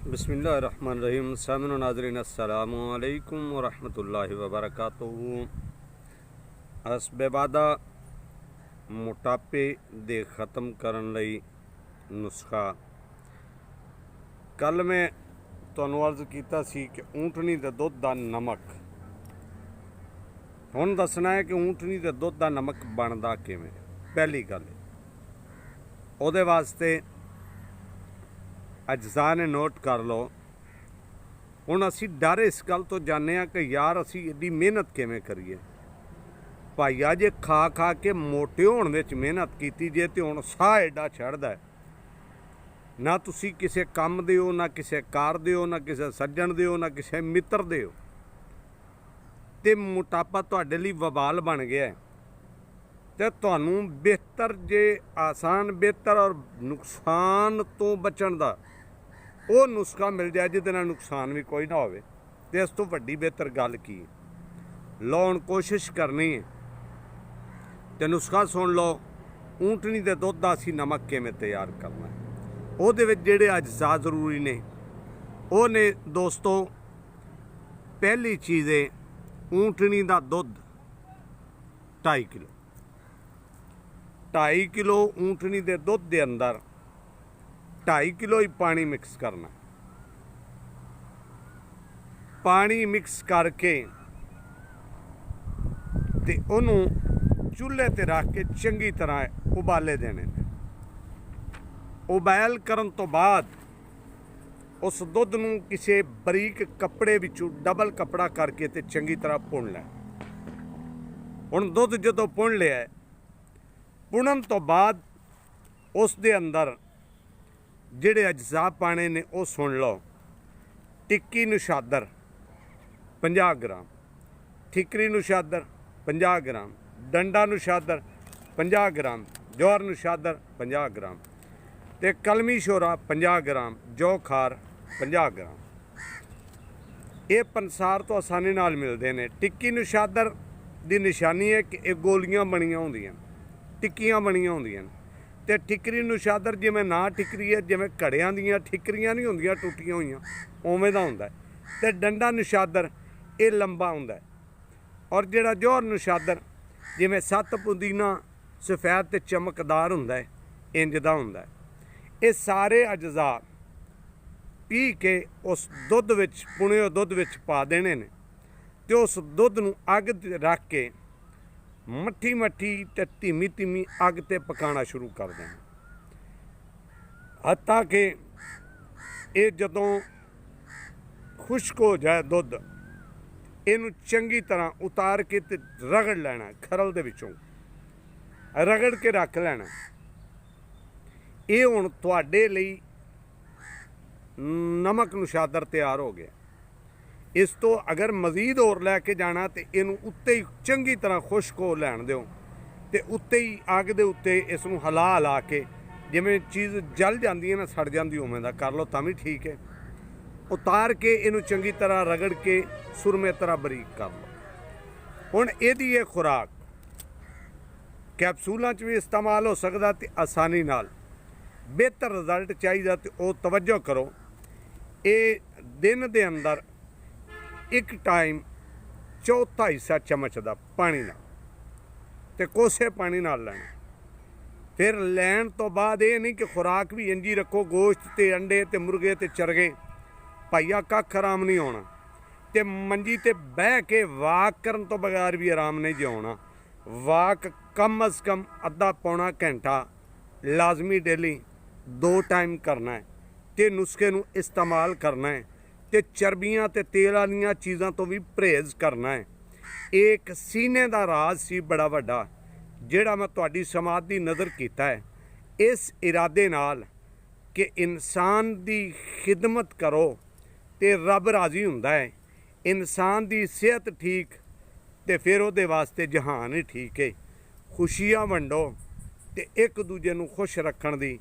बिस्मिल्लाहिर्रहमानिर्रहीम। सामिन नाज़रीन अस्सलामु अलैकुम वरहमतुल्लाहि वबरकातुहू। असबेबादा मोटापे दे ख़त्म करन लई नुस्खा। कल मैं तुहानूं अर्ज़ कीता सी कि ऊँटनी दे दुध दा नमक। हुण दसना है कि ऊँटनी दे दुध दा नमक बनदा किवें। पहली गल उहदे वास्ते अज्जा ने नोट कर लो। हुण असी डर इस गल तो जाने कि यार असी एडी मेहनत किवें करिए। भाईया जे खा खा के मोटे होने विच मेहनत कीती जे ते हुण साह एडा चढ़दा है, ना तुसी किसी काम दे हो, ना किसी कार दे हो, ना किसी सज्जण दे हो, ना किसी मित्र दे हो, ते मोटापा तुहाडे लई वबाल बन गया है। ते तुहानूं बेहतर जे आसान बेहतर और नुकसान तो बचण दा वो नुस्खा मिल जाए जिहदे नाल नुकसान भी कोई ना होवे, ते इस तो वड्डी बेहतर गल की है। लो हुण कोशिश करनी है ते नुस्खा सुन लो। ऊँटनी दे दुध दा असीं नमक किवें तैयार करना है। उहदे विच जिहड़े अज्जा जरूरी ने वो ने दोस्तों, पहली चीज़ है ऊँटनी दा दुध 2.5 किलो। 2.5 किलो ऊँटनी दे दुध दे अंदर 2.5 किलो ही पानी मिक्स करना। पानी मिक्स करके ते उन्हों चूल्हे ते रख के चंगी तरह उबाले देने। उबाल करन तो बाद उस दुध नूं किसी बरीक कपड़े विचों डबल कपड़ा करके ते चंगी तरह पुण लै। हुण दुध जदों पुण लिया, पुणन तो बाद उस दे अंदर जिहड़े अज्जा पाने ने वो सुन लो। टिक्की नशादर 50 ग्राम, ठिकरी नशादर 50 ग्राम, डंडा नशादर 50 ग्राम, जौहर नशादर 50 ग्राम, ते कलमी शोरा 50 ग्राम, जौ खार 50 ग्राम। ये पंसार तो आसानी नाल मिलते हैं। टिक्की नशादर की निशानी है कि ये गोलियां बनियां होंदियां, टिक्कियां बनियां होंदियां। ते ठिकरी नशादर जिवें ना ठिकरी है, जिवें घड़ियां दियां ठिकरियां नहीं होंदियां टुटियां होईयां, उवें दा हुंदा है। ते डंडा नशादर ये लंबा हुंदा है। और जिहड़ा जौहर नशादर जिवें सत्त पुदीना सफैद ते चमकदार हुंदा है, इंज दा हुंदा है। ये सारे अज्जा पी के उस दुध विच पुणे हुए दुध विच पा देने ने, ते उस दुध नूं अग ते रख के मट्ठी मट्ठी ते धीमी धीमी अग ते पकाना शुरू कर देना। हत्ता कि ये जदों खुश्क हो जाए दुध, इनू चंगी तरह उतार के ते रगड़ लेना। खरल दे विचों रगड़ के रख लेना। ये हुण तुहाडे लई नमक नशादर तैयार हो गया। इस तो अगर मजीद होर लैके जाना तो इनू उत्ते ही चंगी तरह खुश्क हो लैन दो, ते उत्ते ही अग दे उत्ते इसनू हिला हिला के जिवें चीज़ जल जाती है ना, सड़ जाती उवें दा कर लो तां भी ठीक है। उतार के इनू चंगी तरह रगड़ के सुरमे तरह बरीक कर लो। हुण इहदी ये खुराक कैप्सूलों च भी इस्तेमाल हो सकदा ते आसानी नाल बेहतर रिजल्ट चाहिए तो वो तवज्जो करो। ये दिन दे अंदर एक टाइम 1/4 हिस्सा चमच का पानी ना ते कोसे पानी नाल लेना। फिर लैन तो बाद ये नहीं कि खुराक भी इंजी रखो, गोश्त ते अंडे ते मुर्गे ते चरगे, भाईया कख आराम नहीं होना। ते मंजी ते बह के वाक करन तो बगैर भी आराम नहीं जे होना। वाक कम अज़ कम अद्धा पौना घंटा लाजमी डेली 2 टाइम करना है। ते नुस्खे नूं इस्तेमाल करना है। ते चर्बियां ते तेल वाली चीज़ों तो भी परहेज़ करना है। एक सीने का राज सी बड़ा वड्डा, जिहड़ा मैं तुहाडी समाज दी नज़र कीता है, इस इरादे नाल कि इंसान दी खिदमत करो ते रब राजी हुंदा है। इंसान दी सेहत ठीक ते फिर उहदे वास्ते जहान ही ठीक है। खुशियां वंडो ते एक दूजे नूं खुश रखण दी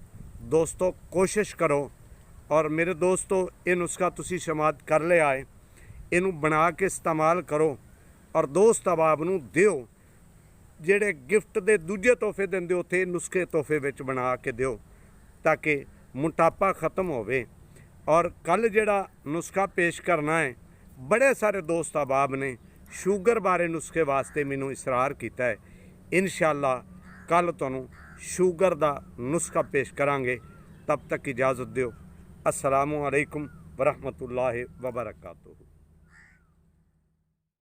दोस्तों कोशिश करो। और मेरे दोस्तों, ये नुस्खा तुसी समाज कर लिया है, इनू बना के इस्तेमाल करो और दोस्त अहबाब नूं दिओ। जिहड़े गिफ्ट दे दूजे तोहफे दिंदे उत्थे नुस्खे तोहफे विच बना के दिओ, ताकि मोटापा खत्म होवे और कल जिहड़ा नुस्खा पेश करना है, बड़े सारे दोस्त अहबाब ने शूगर बारे नुस्खे वास्ते मैनू इसरार किया है। इंशाअल्लाह कल तुहानूं शूगर दा नुस्खा पेश करांगे। तब तक इजाज़त दिओ। अस्सलामु अलैकुम वरहमतुल्लाहि वबरकातुहू।